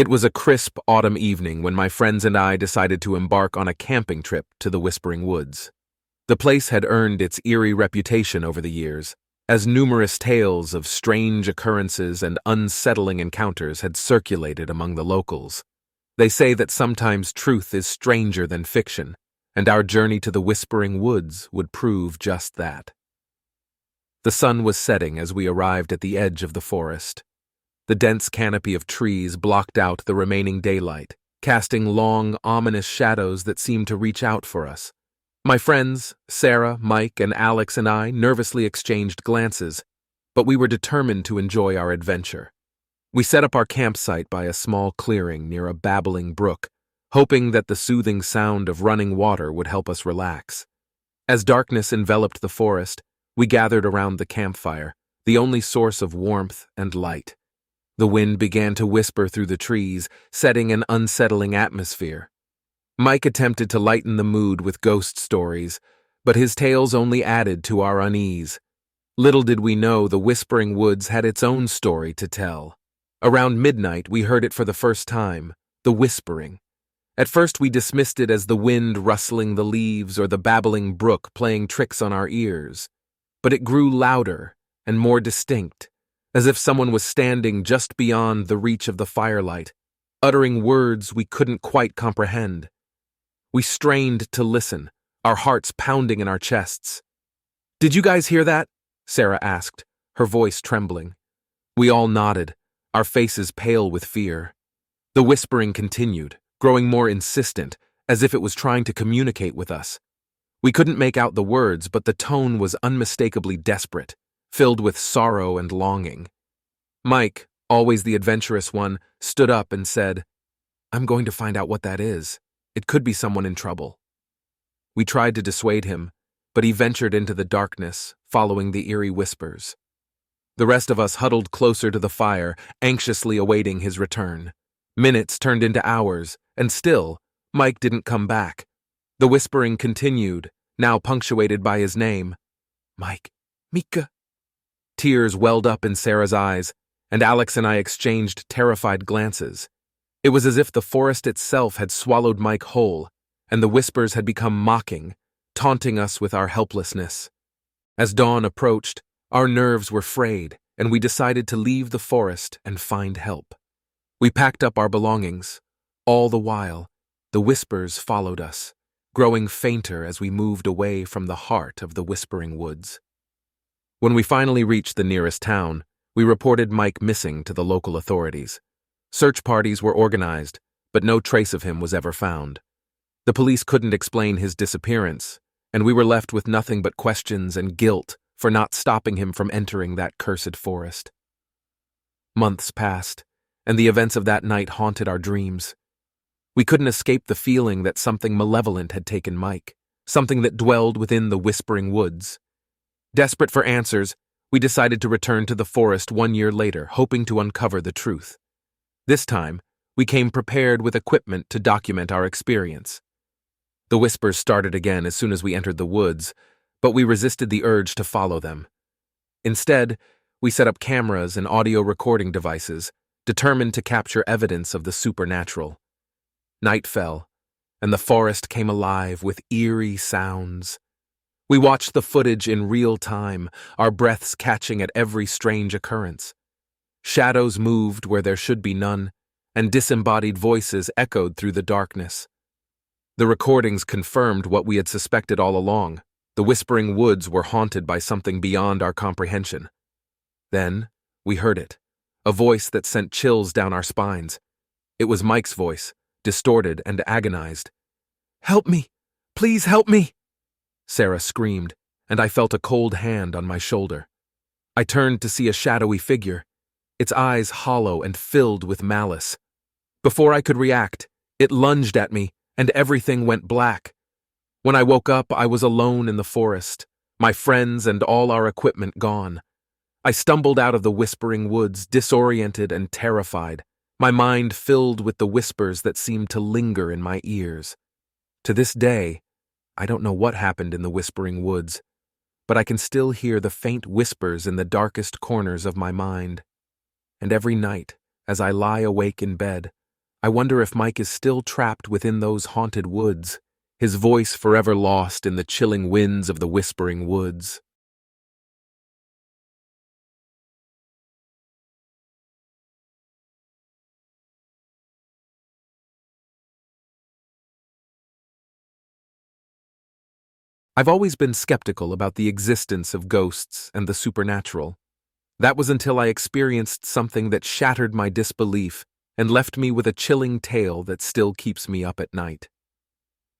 It was a crisp autumn evening when my friends and I decided to embark on a camping trip to the Whispering Woods. The place had earned its eerie reputation over the years, as numerous tales of strange occurrences and unsettling encounters had circulated among the locals. They say that sometimes truth is stranger than fiction, and our journey to the Whispering Woods would prove just that. The sun was setting as we arrived at the edge of the forest. The dense canopy of trees blocked out the remaining daylight, casting long, ominous shadows that seemed to reach out for us. My friends, Sarah, Mike, and Alex and I nervously exchanged glances, but we were determined to enjoy our adventure. We set up our campsite by a small clearing near a babbling brook, hoping that the soothing sound of running water would help us relax. As darkness enveloped the forest, we gathered around the campfire, the only source of warmth and light. The wind began to whisper through the trees, setting an unsettling atmosphere. Mike attempted to lighten the mood with ghost stories, but his tales only added to our unease. Little did we know the Whispering Woods had its own story to tell. Around midnight, we heard it for the first time, the whispering. At first, we dismissed it as the wind rustling the leaves or the babbling brook playing tricks on our ears. But it grew louder and more distinct, as if someone was standing just beyond the reach of the firelight, uttering words we couldn't quite comprehend. We strained to listen, our hearts pounding in our chests. "Did you guys hear that?" Sarah asked, her voice trembling. We all nodded, our faces pale with fear. The whispering continued, growing more insistent, as if it was trying to communicate with us. We couldn't make out the words, but the tone was unmistakably desperate, filled with sorrow and longing. Mike, always the adventurous one, stood up and said, "I'm going to find out what that is. It could be someone in trouble." We tried to dissuade him, but he ventured into the darkness, following the eerie whispers. The rest of us huddled closer to the fire, anxiously awaiting his return. Minutes turned into hours, and still, Mike didn't come back. The whispering continued, now punctuated by his name. "Mike, Mika." Tears welled up in Sarah's eyes, and Alex and I exchanged terrified glances. It was as if the forest itself had swallowed Mike whole, and the whispers had become mocking, taunting us with our helplessness. As dawn approached, our nerves were frayed, and we decided to leave the forest and find help. We packed up our belongings. All the while, the whispers followed us, growing fainter as we moved away from the heart of the Whispering Woods. When we finally reached the nearest town, we reported Mike missing to the local authorities. Search parties were organized, but no trace of him was ever found. The police couldn't explain his disappearance, and we were left with nothing but questions and guilt for not stopping him from entering that cursed forest. Months passed, and the events of that night haunted our dreams. We couldn't escape the feeling that something malevolent had taken Mike, something that dwelled within the Whispering Woods. Desperate for answers, we decided to return to the forest 1 year later, hoping to uncover the truth. This time, we came prepared with equipment to document our experience. The whispers started again as soon as we entered the woods, but we resisted the urge to follow them. Instead, we set up cameras and audio recording devices, determined to capture evidence of the supernatural. Night fell, and the forest came alive with eerie sounds. We watched the footage in real time, our breaths catching at every strange occurrence. Shadows moved where there should be none, and disembodied voices echoed through the darkness. The recordings confirmed what we had suspected all along. The Whispering Woods were haunted by something beyond our comprehension. Then, we heard it, a voice that sent chills down our spines. It was Mike's voice, distorted and agonized. "Help me! Please help me!" Sarah screamed, and I felt a cold hand on my shoulder. I turned to see a shadowy figure, its eyes hollow and filled with malice. Before I could react, it lunged at me, and everything went black. When I woke up, I was alone in the forest, my friends and all our equipment gone. I stumbled out of the Whispering Woods, disoriented and terrified, my mind filled with the whispers that seemed to linger in my ears. To this day, I don't know what happened in the Whispering Woods, but I can still hear the faint whispers in the darkest corners of my mind. And every night, as I lie awake in bed, I wonder if Mike is still trapped within those haunted woods, his voice forever lost in the chilling winds of the whispering woods. I've always been skeptical about the existence of ghosts and the supernatural. That was until I experienced something that shattered my disbelief and left me with a chilling tale that still keeps me up at night.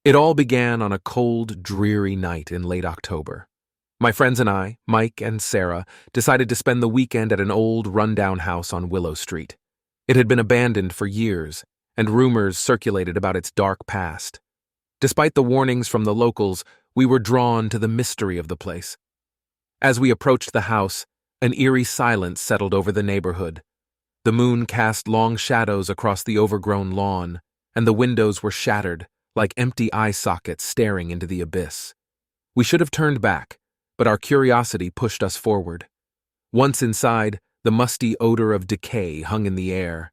It all began on a cold, dreary night in late October. My friends and I, Mike and Sarah, decided to spend the weekend at an old, rundown house on Willow Street. It had been abandoned for years, and rumors circulated about its dark past. Despite the warnings from the locals, we were drawn to the mystery of the place. As we approached the house, an eerie silence settled over the neighborhood. The moon cast long shadows across the overgrown lawn, and the windows were shattered, like empty eye sockets staring into the abyss. We should have turned back, but our curiosity pushed us forward. Once inside, the musty odor of decay hung in the air.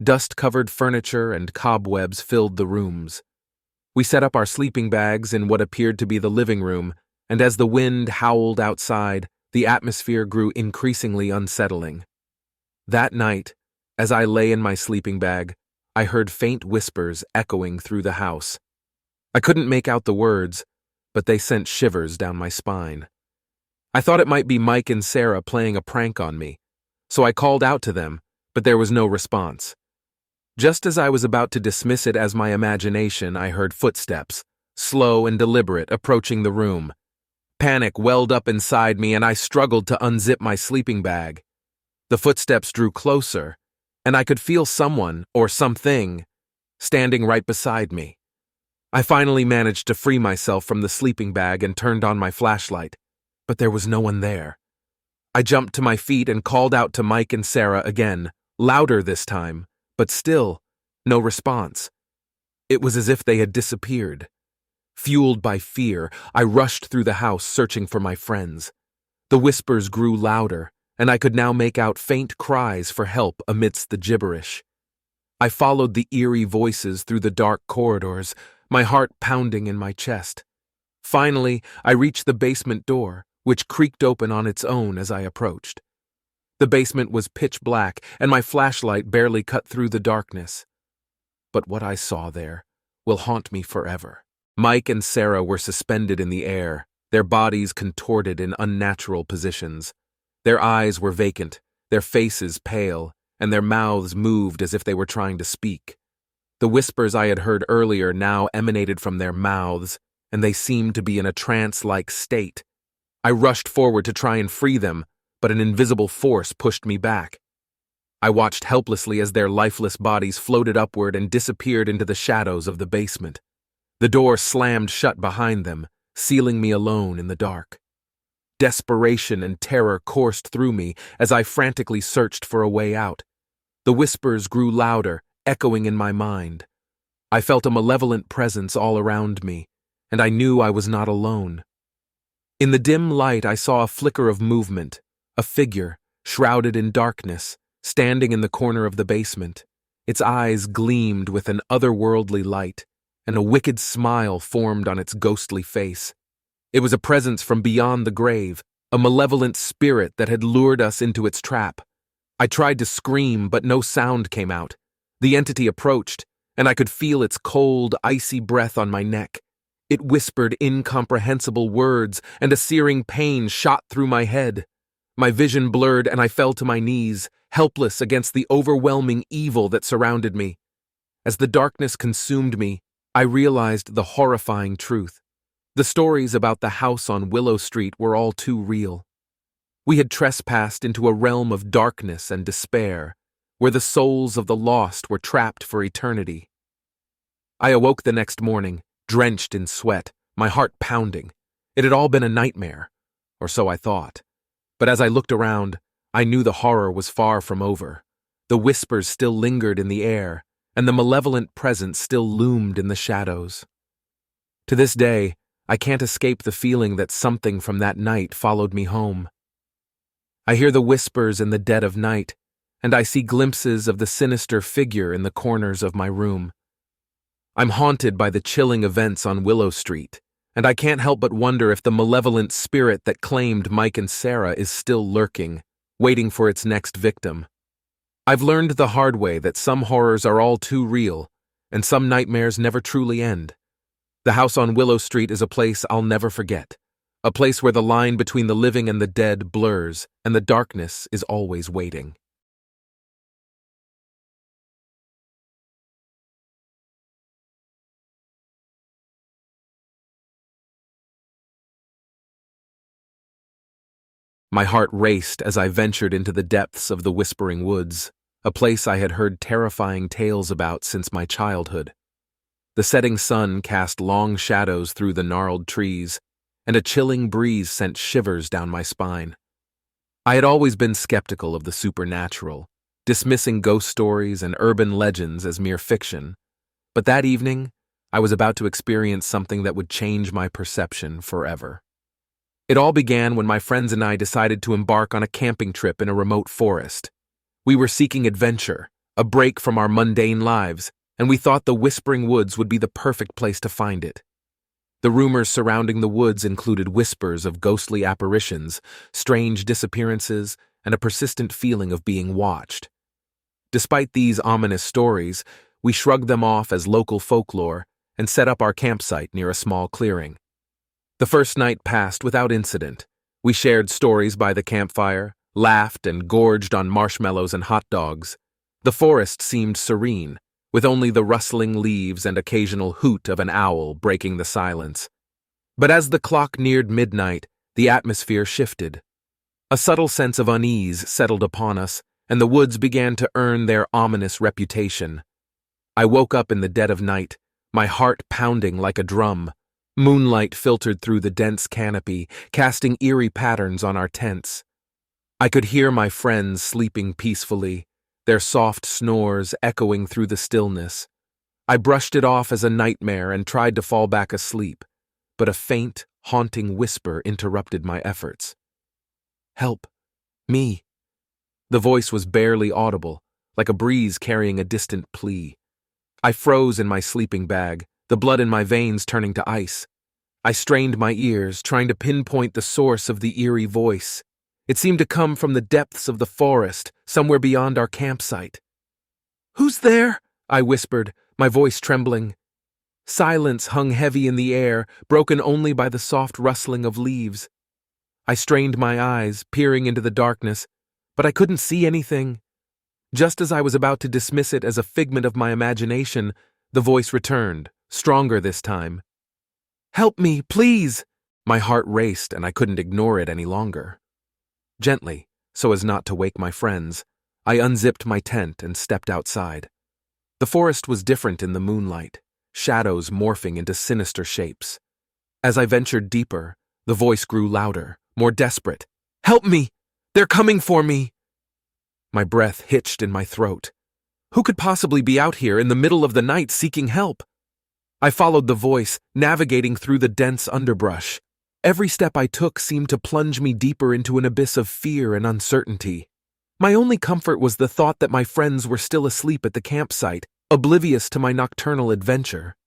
Dust-covered furniture and cobwebs filled the rooms. We set up our sleeping bags in what appeared to be the living room, and as the wind howled outside, the atmosphere grew increasingly unsettling. That night, as I lay in my sleeping bag, I heard faint whispers echoing through the house. I couldn't make out the words, but they sent shivers down my spine. I thought it might be Mike and Sarah playing a prank on me, so I called out to them, but there was no response. Just as I was about to dismiss it as my imagination, I heard footsteps, slow and deliberate, approaching the room. Panic welled up inside me, and I struggled to unzip my sleeping bag. The footsteps drew closer, and I could feel someone, or something, standing right beside me. I finally managed to free myself from the sleeping bag and turned on my flashlight, but there was no one there. I jumped to my feet and called out to Mike and Sarah again, louder this time, but still, no response. It was as if they had disappeared. Fueled by fear, I rushed through the house searching for my friends. The whispers grew louder, and I could now make out faint cries for help amidst the gibberish. I followed the eerie voices through the dark corridors, my heart pounding in my chest. Finally, I reached the basement door, which creaked open on its own as I approached. The basement was pitch black, and my flashlight barely cut through the darkness. But what I saw there will haunt me forever. Mike and Sarah were suspended in the air, their bodies contorted in unnatural positions. Their eyes were vacant, their faces pale, and their mouths moved as if they were trying to speak. The whispers I had heard earlier now emanated from their mouths, and they seemed to be in a trance-like state. I rushed forward to try and free them, but an invisible force pushed me back. I watched helplessly as their lifeless bodies floated upward and disappeared into the shadows of the basement. The door slammed shut behind them, sealing me alone in the dark. Desperation and terror coursed through me as I frantically searched for a way out. The whispers grew louder, echoing in my mind. I felt a malevolent presence all around me, and I knew I was not alone. In the dim light, I saw a flicker of movement, a figure, shrouded in darkness, standing in the corner of the basement. Its eyes gleamed with an otherworldly light, and a wicked smile formed on its ghostly face. It was a presence from beyond the grave, a malevolent spirit that had lured us into its trap. I tried to scream, but no sound came out. The entity approached, and I could feel its cold, icy breath on my neck. It whispered incomprehensible words, and a searing pain shot through my head. My vision blurred, and I fell to my knees, helpless against the overwhelming evil that surrounded me. As the darkness consumed me, I realized the horrifying truth. The stories about the house on Willow Street were all too real. We had trespassed into a realm of darkness and despair, where the souls of the lost were trapped for eternity. I awoke the next morning, drenched in sweat, my heart pounding. It had all been a nightmare, or so I thought. But as I looked around, I knew the horror was far from over. The whispers still lingered in the air, and the malevolent presence still loomed in the shadows. To this day, I can't escape the feeling that something from that night followed me home. I hear the whispers in the dead of night, and I see glimpses of the sinister figure in the corners of my room. I'm haunted by the chilling events on Willow Street, and I can't help but wonder if the malevolent spirit that claimed Mike and Sarah is still lurking, waiting for its next victim. I've learned the hard way that some horrors are all too real, and some nightmares never truly end. The house on Willow Street is a place I'll never forget, a place where the line between the living and the dead blurs, and the darkness is always waiting. My heart raced as I ventured into the depths of the Whispering Woods, a place I had heard terrifying tales about since my childhood. The setting sun cast long shadows through the gnarled trees, and a chilling breeze sent shivers down my spine. I had always been skeptical of the supernatural, dismissing ghost stories and urban legends as mere fiction, but that evening, I was about to experience something that would change my perception forever. It all began when my friends and I decided to embark on a camping trip in a remote forest. We were seeking adventure, a break from our mundane lives, and we thought the Whispering Woods would be the perfect place to find it. The rumors surrounding the woods included whispers of ghostly apparitions, strange disappearances, and a persistent feeling of being watched. Despite these ominous stories, we shrugged them off as local folklore and set up our campsite near a small clearing. The first night passed without incident. We shared stories by the campfire, laughed and gorged on marshmallows and hot dogs. The forest seemed serene, with only the rustling leaves and occasional hoot of an owl breaking the silence. But as the clock neared midnight, the atmosphere shifted. A subtle sense of unease settled upon us, and the woods began to earn their ominous reputation. I woke up in the dead of night, my heart pounding like a drum. Moonlight filtered through the dense canopy, casting eerie patterns on our tents. I could hear my friends sleeping peacefully, their soft snores echoing through the stillness. I brushed it off as a nightmare and tried to fall back asleep, but a faint, haunting whisper interrupted my efforts. "Help. Me." The voice was barely audible, like a breeze carrying a distant plea. I froze in my sleeping bag, the blood in my veins turning to ice. I strained my ears, trying to pinpoint the source of the eerie voice. It seemed to come from the depths of the forest, somewhere beyond our campsite. "Who's there?" I whispered, my voice trembling. Silence hung heavy in the air, broken only by the soft rustling of leaves. I strained my eyes, peering into the darkness, but I couldn't see anything. Just as I was about to dismiss it as a figment of my imagination, the voice returned, stronger this time. "Help me, please!" My heart raced and I couldn't ignore it any longer. Gently, so as not to wake my friends, I unzipped my tent and stepped outside. The forest was different in the moonlight, shadows morphing into sinister shapes. As I ventured deeper, the voice grew louder, more desperate. "Help me! They're coming for me!" My breath hitched in my throat. Who could possibly be out here in the middle of the night seeking help? I followed the voice, navigating through the dense underbrush. Every step I took seemed to plunge me deeper into an abyss of fear and uncertainty. My only comfort was the thought that my friends were still asleep at the campsite, oblivious to my nocturnal adventure.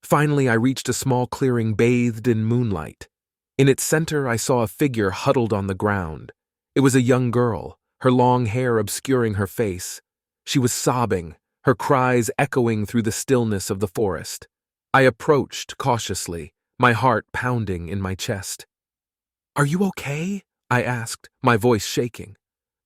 Finally, I reached a small clearing bathed in moonlight. In its center, I saw a figure huddled on the ground. It was a young girl, her long hair obscuring her face. She was sobbing, her cries echoing through the stillness of the forest. I approached cautiously, my heart pounding in my chest. "Are you okay?" I asked, my voice shaking.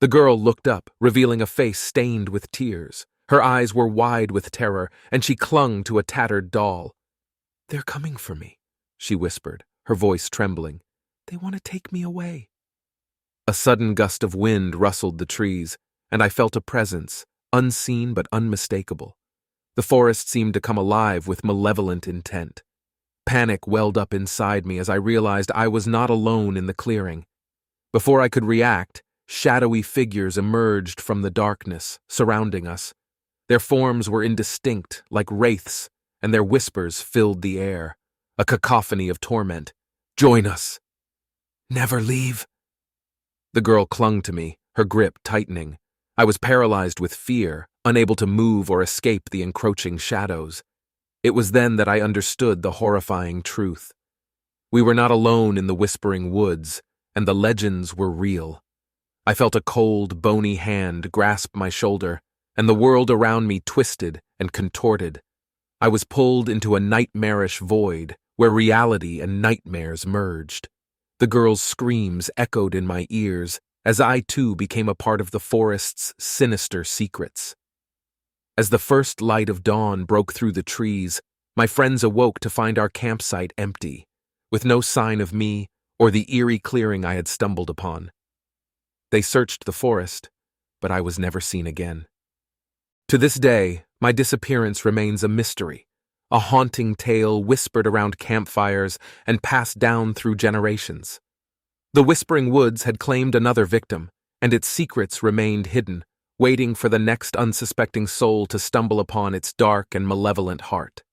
The girl looked up, revealing a face stained with tears. Her eyes were wide with terror, and she clung to a tattered doll. "They're coming for me," she whispered, her voice trembling. "They want to take me away." A sudden gust of wind rustled the trees, and I felt a presence, unseen but unmistakable. The forest seemed to come alive with malevolent intent. Panic welled up inside me as I realized I was not alone in the clearing. Before I could react, shadowy figures emerged from the darkness, surrounding us. Their forms were indistinct, like wraiths, and their whispers filled the air, a cacophony of torment. "Join us." "Never leave." The girl clung to me, her grip tightening. I was paralyzed with fear, unable to move or escape the encroaching shadows. It was then that I understood the horrifying truth. We were not alone in the whispering woods, and the legends were real. I felt a cold, bony hand grasp my shoulder, and the world around me twisted and contorted. I was pulled into a nightmarish void where reality and nightmares merged. The girl's screams echoed in my ears as I too became a part of the forest's sinister secrets. As the first light of dawn broke through the trees, my friends awoke to find our campsite empty, with no sign of me or the eerie clearing I had stumbled upon. They searched the forest, but I was never seen again. To this day, my disappearance remains a mystery, a haunting tale whispered around campfires and passed down through generations. The Whispering Woods had claimed another victim, and its secrets remained hidden, waiting for the next unsuspecting soul to stumble upon its dark and malevolent heart.